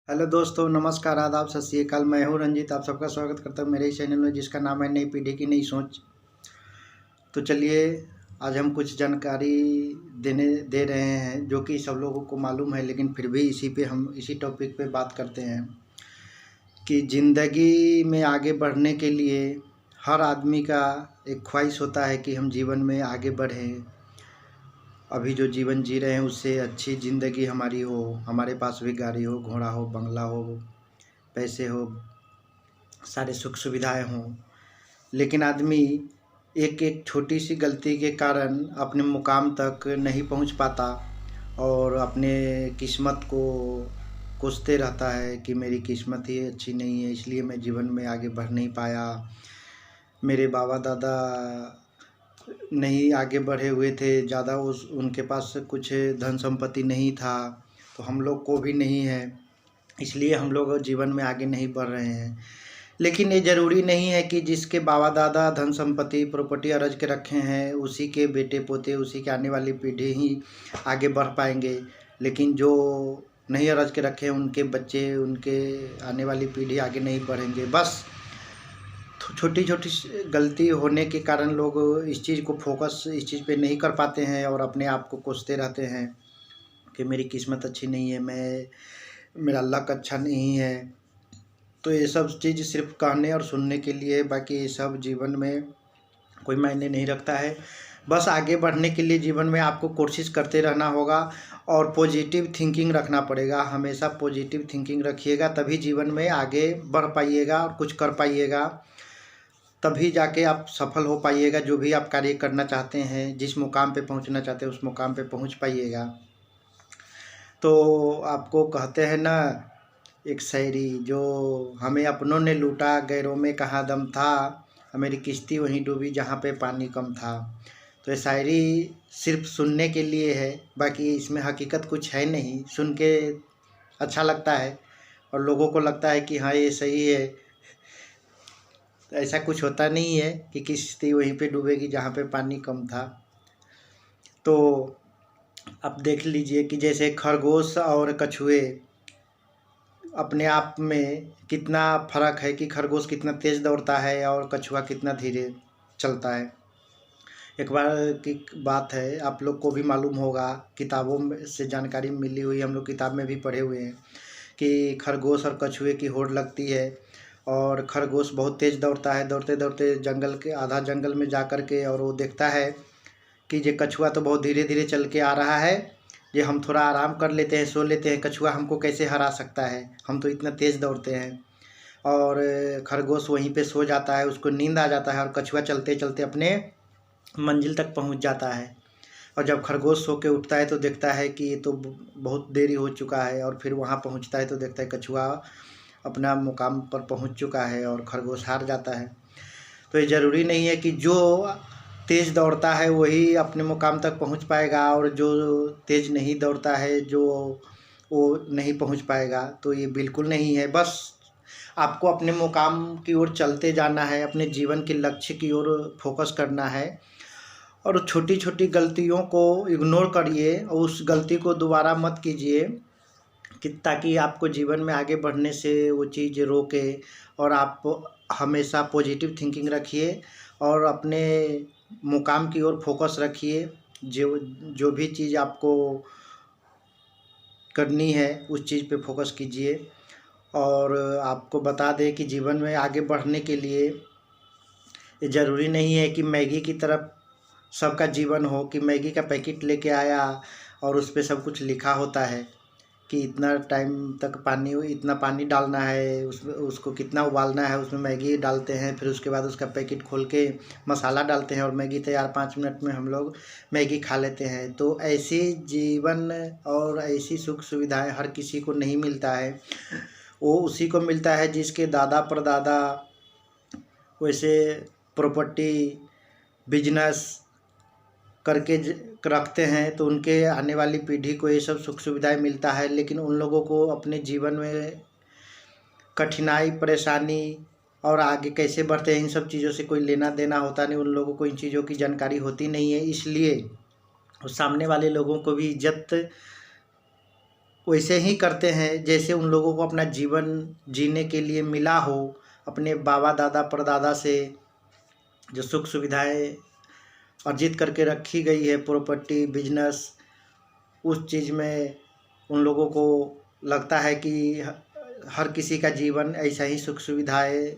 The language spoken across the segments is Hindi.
हेलो दोस्तों, नमस्कार, आदाब, सत श्री अकाल। मैं हूं रंजीत, आप सबका स्वागत करता हूं मेरे इस चैनल में जिसका नाम है नई पीढ़ी की नई सोच। तो चलिए, आज हम कुछ जानकारी दे रहे हैं जो कि सब लोगों को मालूम है, लेकिन फिर भी इसी टॉपिक पे बात करते हैं कि ज़िंदगी में आगे बढ़ने के लिए हर आदमी का एक ख्वाहिश होता है कि हम जीवन में आगे बढ़ें। अभी जो जीवन जी रहे हैं उससे अच्छी ज़िंदगी हमारी हो, हमारे पास भी गाड़ी हो, घोड़ा हो, बंगला हो, पैसे हो, सारे सुख सुविधाएं हों। लेकिन आदमी एक एक छोटी सी गलती के कारण अपने मुकाम तक नहीं पहुंच पाता और अपने किस्मत को कोसते रहता है कि मेरी किस्मत ही अच्छी नहीं है, इसलिए मैं जीवन में आगे बढ़ नहीं पाया। मेरे बाबा दादा नहीं आगे बढ़े हुए थे, ज़्यादा उनके पास कुछ धन संपत्ति नहीं था, तो हम लोग को भी नहीं है, इसलिए हम लोग जीवन में आगे नहीं बढ़ रहे हैं। लेकिन ये ज़रूरी नहीं है कि जिसके बाबा दादा धन संपत्ति प्रॉपर्टी अर्ज के रखे हैं उसी के बेटे पोते, उसी के आने वाली पीढ़ी ही आगे बढ़ पाएंगे। लेकिन जो नहीं अर्ज के रखे हैं उनके बच्चे, उनके आने वाली पीढ़ी आगे नहीं बढ़ेंगे। बस छोटी छोटी गलती होने के कारण लोग इस चीज़ पे नहीं कर पाते हैं और अपने आप को कोसते रहते हैं कि मेरी किस्मत अच्छी नहीं है, मेरा लक अच्छा नहीं है। तो ये सब चीज़ सिर्फ कहने और सुनने के लिए है, बाकी ये सब जीवन में कोई मायने नहीं रखता है। बस आगे बढ़ने के लिए जीवन में आपको कोशिश करते रहना होगा और पॉजिटिव थिंकिंग रखना पड़ेगा। हमेशा पॉजिटिव थिंकिंग रखिएगा, तभी जीवन में आगे बढ़ पाइएगा और कुछ कर पाइएगा, तभी जाके आप सफल हो पाइएगा। जो भी आप कार्य करना चाहते हैं, जिस मुकाम पे पहुंचना चाहते हैं उस मुकाम पे पहुंच पाइएगा। तो आपको कहते हैं ना एक शायरी, जो हमें अपनों ने लूटा गैरों में कहाँ दम था, मेरी किश्ती वहीं डूबी जहाँ पे पानी कम था। तो ये शायरी सिर्फ सुनने के लिए है, बाकी इसमें हकीकत कुछ है नहीं। सुन के अच्छा लगता है और लोगों को लगता है कि हाँ ये सही है, तो ऐसा कुछ होता नहीं है कि किश्ती वहीं पे डूबेगी जहाँ पे पानी कम था। तो आप देख लीजिए कि जैसे खरगोश और कछुए अपने आप में कितना फ़र्क है कि खरगोश कितना तेज़ दौड़ता है और कछुआ कितना धीरे चलता है। एक बार की बात है, आप लोग को भी मालूम होगा, किताबों में से जानकारी मिली हुई, हम लोग किताब में भी पढ़े हुए हैं कि खरगोश और कछुए की होड़ लगती है और खरगोश बहुत तेज़ दौड़ता है। दौड़ते दौड़ते आधा जंगल में जा कर के और वो देखता है कि ये कछुआ तो बहुत धीरे धीरे चल के आ रहा है, ये हम थोड़ा आराम कर लेते हैं, सो लेते हैं, कछुआ हमको कैसे हरा सकता है, हम तो इतना तेज़ दौड़ते हैं। और खरगोश वहीं पे सो जाता है, उसको नींद आ जाता है और कछुआ चलते चलते अपने मंजिल तक पहुंच जाता है। और जब खरगोश सो के उठता है तो देखता है कि ये तो बहुत देरी हो चुका है, और फिर वहाँ पहुँचता है तो देखता है कछुआ अपना मुकाम पर पहुँच चुका है और खरगोश हार जाता है। तो ये ज़रूरी नहीं है कि जो तेज़ दौड़ता है वही अपने मुकाम तक पहुंच पाएगा और जो तेज़ नहीं दौड़ता है वो नहीं पहुंच पाएगा। तो ये बिल्कुल नहीं है। बस आपको अपने मुकाम की ओर चलते जाना है, अपने जीवन के लक्ष्य की ओर फोकस करना है और छोटी छोटी गलतियों को इग्नोर करिए और उस गलती को दोबारा मत कीजिए कि ताकि आपको जीवन में आगे बढ़ने से वो चीज़ रोके। और आप हमेशा पॉजिटिव थिंकिंग रखिए और अपने मुकाम की ओर फोकस रखिए। जो भी चीज़ आपको करनी है उस चीज़ पे फोकस कीजिए। और आपको बता दें कि जीवन में आगे बढ़ने के लिए ये ज़रूरी नहीं है कि मैगी की तरफ सबका जीवन हो, कि मैगी का पैकेट लेके आया और उस पे सब कुछ लिखा होता है कि इतना टाइम तक इतना पानी डालना है, उसको कितना उबालना है, उसमें मैगी डालते हैं, फिर उसके बाद उसका पैकेट खोल के मसाला डालते हैं और मैगी तैयार, 5 मिनट में हम लोग मैगी खा लेते हैं। तो ऐसी जीवन और ऐसी सुख सुविधाएं हर किसी को नहीं मिलता है। वो उसी को मिलता है जिसके दादा परदादा वैसे प्रॉपर्टी बिजनेस करके रखते हैं, तो उनके आने वाली पीढ़ी को ये सब सुख सुविधाएं मिलता है। लेकिन उन लोगों को अपने जीवन में कठिनाई, परेशानी और आगे कैसे बढ़ते हैं इन सब चीज़ों से कोई लेना देना होता नहीं, उन लोगों को इन चीज़ों की जानकारी होती नहीं है। इसलिए उस सामने वाले लोगों को भी इज्जत वैसे ही करते हैं जैसे उन लोगों को अपना जीवन जीने के लिए मिला हो, अपने बाबा दादा परदादा से जो सुख सुविधाएं अर्जित करके रखी गई है, प्रॉपर्टी बिजनेस, उस चीज़ में उन लोगों को लगता है कि हर किसी का जीवन ऐसा ही सुख सुविधाएं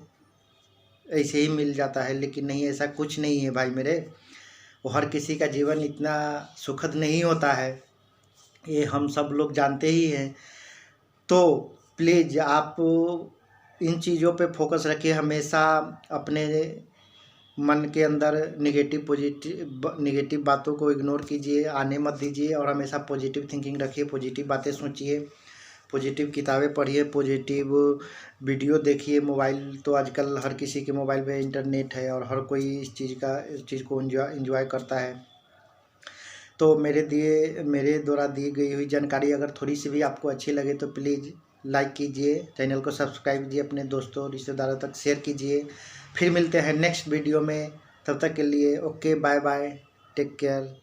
ऐसे ही मिल जाता है, लेकिन नहीं, ऐसा कुछ नहीं है भाई मेरे। वो हर किसी का जीवन इतना सुखद नहीं होता है, ये हम सब लोग जानते ही हैं। तो प्लीज़ आप इन चीज़ों पे फोकस रखिए, हमेशा अपने मन के अंदर निगेटिव बातों को इग्नोर कीजिए, आने मत दीजिए, और हमेशा पॉजिटिव थिंकिंग रखिए, पॉजिटिव बातें सोचिए, पॉजिटिव किताबें पढ़िए, पॉजिटिव वीडियो देखिए। मोबाइल तो आजकल हर किसी के मोबाइल पे इंटरनेट है और हर कोई इस चीज़ को एंजॉय करता है। तो मेरे द्वारा दी गई हुई जानकारी अगर थोड़ी सी भी आपको अच्छी लगे तो प्लीज़ लाइक कीजिए, चैनल को सब्सक्राइब कीजिए, अपने दोस्तों रिश्तेदारों तक शेयर कीजिए। फिर मिलते हैं नेक्स्ट वीडियो में, तब तक के लिए okay, bye bye, take care.